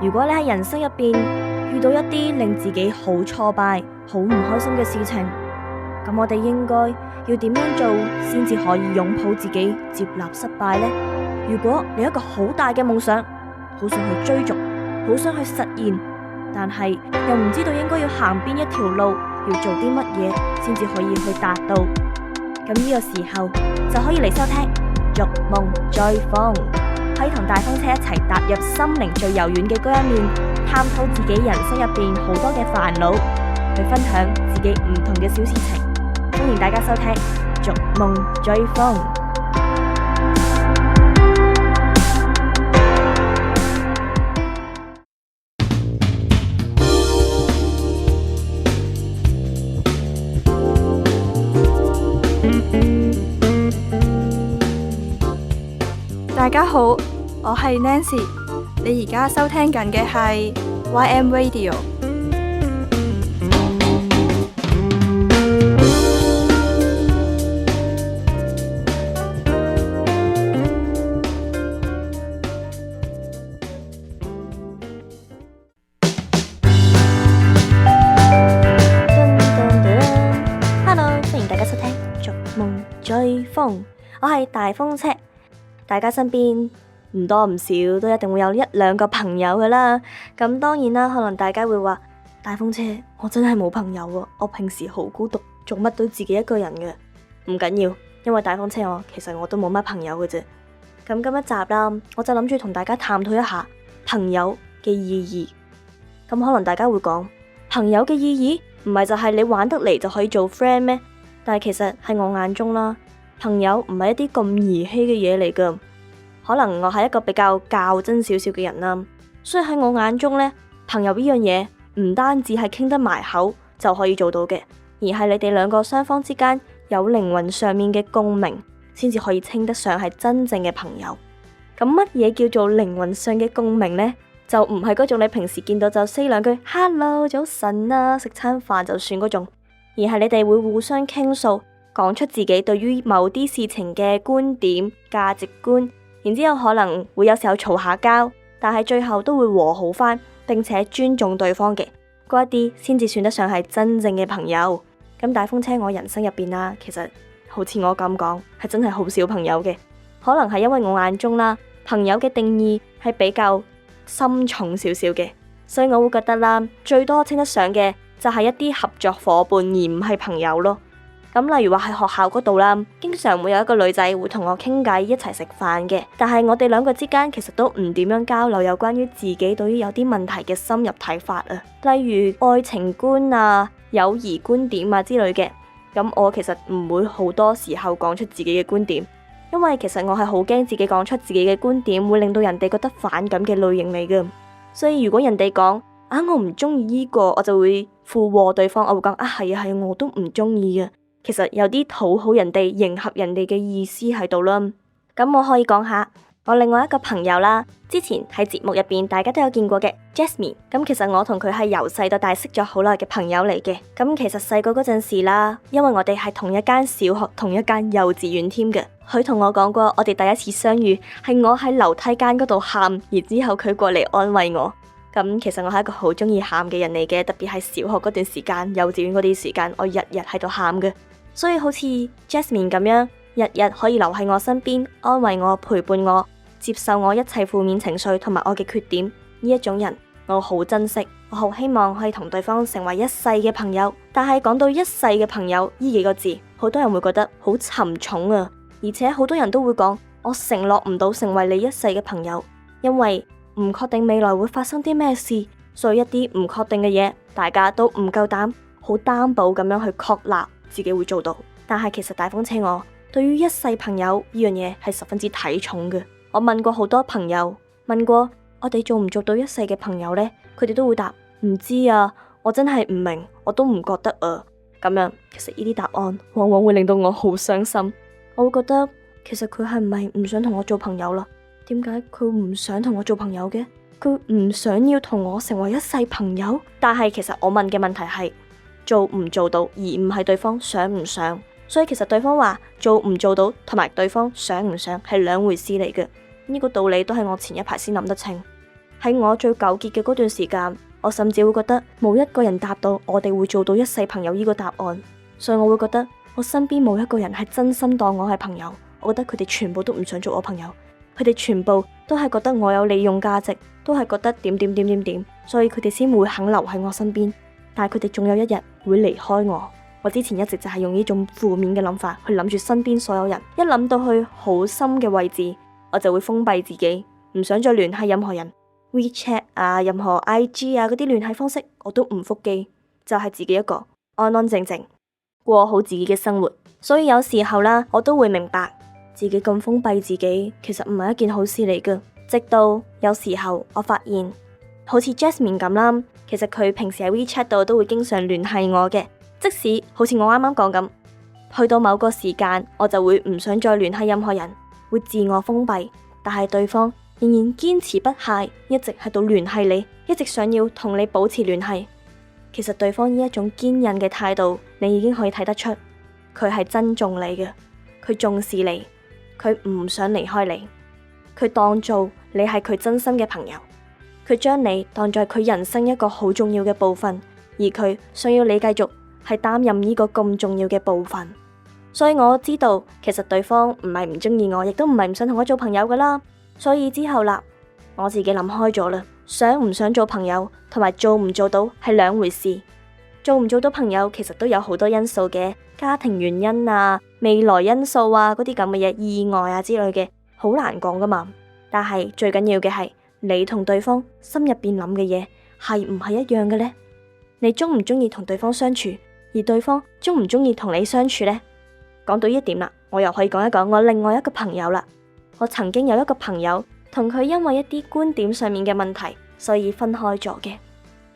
如果你喺人生入邊遇到一啲令自己好挫敗、好唔開心嘅事情，咁我哋應該要點樣做先至可以擁抱自己、接納失敗呢？如果你有一個好大嘅夢想，好想去追逐，好想去實現，但係又唔知道應該要行邊一條路，要做啲乜嘢先至可以去達到，咁呢個時候就可以嚟收聽逐夢追風，可以同大風車一齊踏入心靈最柔軟嘅嗰一面，探討自己人生入邊好多嘅煩惱，去分享自己唔同嘅小事情。歡迎大家收聽逐夢追風。大家好，我係 Nancy， 你而家收聽緊嘅係 YM Radio。Hello， 歡迎大家收聽逐夢追風，我係大風車。大家身邊唔多唔少都一定會有一兩個朋友噶啦，咁當然啦，可能大家會話大風車，我真係冇朋友啊，我平時好孤獨，做乜都自己一個人嘅。唔緊要，因為大風車其實我都冇乜朋友嘅啫。咁今一集啦，我就諗住同大家探討一下朋友嘅意義。咁可能大家會講，朋友嘅意義唔係就係你玩得嚟就可以做 friend 咩？但係其實喺我眼中啦，朋友唔係一啲咁兒戲嘅嘢嚟噶，可能我係一個比較較真少少嘅人啦，所以喺我眼中呢，朋友呢樣嘢唔單止係傾得埋口就可以做到嘅，而係你哋兩個雙方之間有靈魂上面嘅共鳴，先至可以稱得上係真正嘅朋友。咁乜嘢叫做靈魂上嘅共鳴呢？就唔係嗰種你平時見到就 say 兩句 hello 早晨啊，食餐飯就算嗰種，而係你哋會互相傾訴，講出自己對於某啲事情嘅觀點、價值觀，然之後可能會有時候嘈下交，但係最後都會和好返，並且尊重對方嘅嗰一啲，先至算得上係真正嘅朋友。咁大風車我人生入邊啦，其實好似我咁講，係真係好少朋友嘅，可能係因為我眼中啦，朋友嘅定義係比較深重少少嘅，所以我會覺得啦，最多稱得上嘅就係一啲合作夥伴，而唔係朋友咯。咁例如話喺學校嗰度啦，經常會有一個女仔會同我傾偈，一齊食飯嘅，但係我哋兩個之間其實都唔點樣交流有關於自己對於有啲問題嘅深入睇法啊，例如愛情觀啊、友誼觀點啊之類嘅。咁我其實唔會好多時候講出自己嘅觀點，因為其實我係好驚自己講出自己嘅觀點會令到人哋覺得反感嘅類型嚟㗎。所以如果人哋講我唔中意呢個，我就會附和對方，我會講係啊，我都唔中意啊。其實有啲討好人哋、迎合人哋嘅意思喺度啦。咁我可以講下我另外一個朋友啦，之前喺節目入邊大家都有見過嘅 Jasmine。咁其實我同佢係由細到大識咗好耐嘅朋友嚟嘅。咁其實細個嗰陣時啦，因為我哋係同一間小學、同一間幼稚園添嘅。佢同我講過，我哋第一次相遇係我喺樓梯間嗰度喊，然之後佢過嚟安慰我。咁其實我係一個好中意喊嘅人嚟嘅，特別係小學嗰段時間、幼稚園嗰啲時間，我日日喺度喊嘅。所以好似 Jasmine 咁樣，日日可以留喺我身邊，安慰我、陪伴我、接受我一切負面情緒同埋我嘅缺點，呢一種人我好珍惜，我好希望可以同對方成為一世嘅朋友。但係講到一世嘅朋友呢幾個字，好多人會覺得好沉重啊，而且好多人都會講我承諾唔到成為你一世嘅朋友，因為唔確定未來會發生啲咩事，所以一啲唔確定嘅嘢，大家都唔夠膽好擔保咁樣去確立自己會做到。但係其實大風車我對於一世朋友呢樣嘢係十分之睇重嘅。我問過好多朋友，問過我哋做唔做到一世嘅朋友呢？佢哋都會答唔知啊，我真係唔明，我都唔覺得啊。咁樣其實呢啲答案往往會令到我好傷心。我會覺得其實佢係唔係唔想同我做朋友啦？點解佢唔想同我做朋友嘅？佢唔想要同我成為一世朋友？但係其實我問嘅問題係做唔做到，而唔係對方想唔想。所以其實對方話做唔做到同埋對方想唔想係兩回事嚟嘅。呢個道理都係我前一排先諗得清。喺我最糾結嘅嗰段時間，我甚至會覺得冇一個人答到我哋會做到一世朋友呢個答案，所以我會覺得我身邊冇一個人係真心當我係朋友。我覺得佢哋全部都唔想做我朋友，佢哋全部都係覺得我有利用價值，都係覺得點，所以佢哋先會肯留喺我身邊。但係佢哋仲有一日會離開我。我之前一直就係用呢種負面嘅諗法去諗住身邊所有人，一諗到去好深嘅位置，我就會封閉自己，唔想再聯繫任何人。WeChat 啊，任何 IG 啊嗰啲聯繫方式我都唔復機，就係自己一個安安靜靜過好自己嘅生活。所以有時候啦，我都會明白自己咁封閉自己其實唔係一件好事嚟㗎。直到有時候我發現好似 Jasmine 咁啦，其實佢平時喺 WeChat 度都會經常聯繫我嘅，即使好似我啱啱講咁，去到某個時間我就會唔想再聯繫任何人，會自我封閉，但係對方仍然堅持不懈，一直喺度聯繫你，一直想要同你保持聯繫。其實對方呢一種堅韌嘅態度，你已經可以睇得出，佢係珍重你嘅，佢重視你，佢唔想離開你，佢當做你係佢真心嘅朋友，佢將你當作佢人生一個好重要嘅部分，而佢想要你繼續係擔任呢個咁重要嘅部分。所以我知道其實對方唔係唔中意我，亦都唔係唔想同我做朋友噶啦。所以之後啦，我自己諗開咗啦，想唔想做朋友同埋做唔做到係兩回事。做唔做到朋友其實都有好多因素嘅，家庭原因啊、未來因素啊嗰啲咁嘅嘢、意外啊之類嘅，好難講噶嘛。但係最緊要嘅係你同對方心入邊諗嘅嘢係唔係一樣嘅呢？你中唔中意同對方相處，而對方中唔中意同你相處呢？講到呢一點啦，我又可以講一講我另外一個朋友啦。我曾經有一個朋友，同佢因為一啲觀點上面嘅問題，所以分開咗嘅。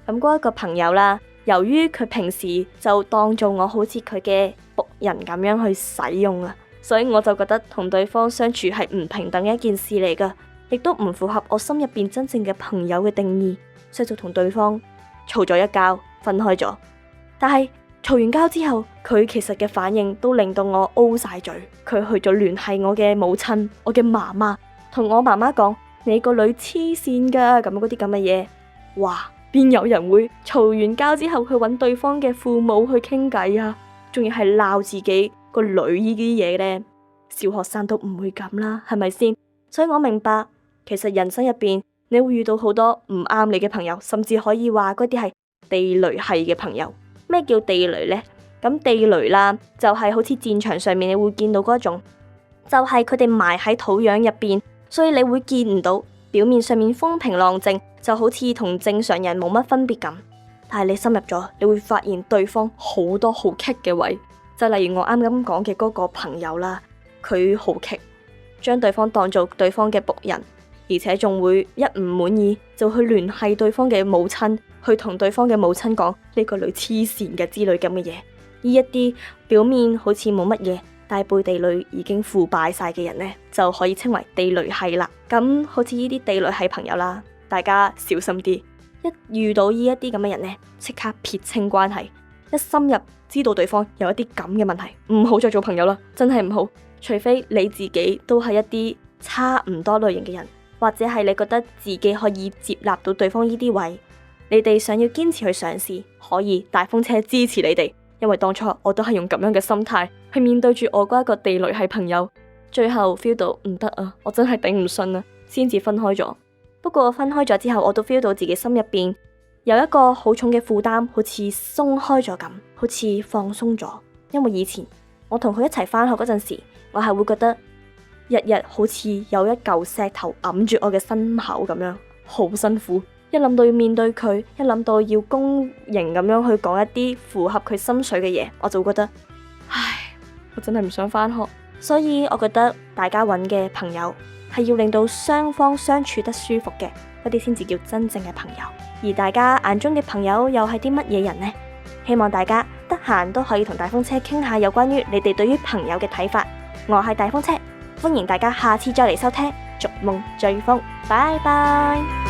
咁嗰一個朋友啦，由於佢平時就當做我好似佢嘅僕人咁樣去使用啊，所以我就覺得同對方相處係唔平等嘅一件事嚟噶，亦都唔符合我心入邊真正嘅朋友嘅定義，所以就同對方嘈咗一交，分開咗。但係嘈完交之後，佢其實嘅反應都令到我 O 晒嘴。佢去咗聯繫我嘅母親，我嘅媽媽，同我媽媽講你個女黐線噶，咁嗰啲咁嘅嘢。哇，邊有人會嘈完交之後去揾對方嘅父母去傾偈啊？仲要係鬧自己個女呢啲嘢呢？小學生都唔會咁啦，係咪先？所以我明白，其實人生入邊你會遇到好多唔啱你嘅朋友，甚至可以話嗰啲係地雷系嘅朋友。咩叫地雷呢？咁地雷啦，就係好似戰場上面你會見到嗰種，就係佢哋埋喺土壤入邊，所以你會見唔到表面上面風平浪靜，就好似同正常人冇乜分別咁。但係你深入咗，你會發現對方好多好棘嘅位，就例如我啱啱講嘅嗰個朋友啦，佢好棘，將對方當做對方嘅僕人，而且仲會一唔滿意就去聯繫對方嘅母親，去同對方嘅母親講呢個女黐線嘅之類咁嘅嘢。呢一啲表面好似冇乜嘢，但係背地裏已經腐敗晒嘅人呢，就可以稱為地雷系啦。咁好似呢啲地雷系朋友啦，大家小心啲，一遇到呢一啲咁嘅人呢，即刻撇清關係。一深入知道對方有一啲咁嘅問題，唔好再做朋友啦，真係唔好。除非你自己都係一啲差唔多類型嘅人，或者係你覺得自己可以接納到對方呢啲位，你哋想要堅持去嘗試，可以大風車支持你哋。因為當初我都係用咁樣嘅心態去面對住我嗰一個地雷系朋友，最後 feel 到唔得啊，我真係頂唔順啊，先至分開咗。不過分開咗之後，我都 feel 到自己心入邊有一個好重嘅負擔，好似鬆開咗咁，好似放鬆咗。因為以前我同佢一齊返學嗰陣時，我係會覺得日日好似有一嚿石頭揞住我嘅心口咁樣，好辛苦。一諗到要面對佢，一諗到要公營咁樣去講一啲符合佢心水嘅嘢，我就會覺得，唉，我真係唔想返學。所以我覺得大家揾嘅朋友係要令到雙方相處得舒服嘅，嗰啲先至叫真正嘅朋友。而大家眼中嘅朋友又係啲乜嘢人呢？希望大家得閒都可以同大風車傾下有關於你哋對於朋友嘅睇法。我係大風車，歡迎大家下次再嚟收聽逐夢追風，拜拜。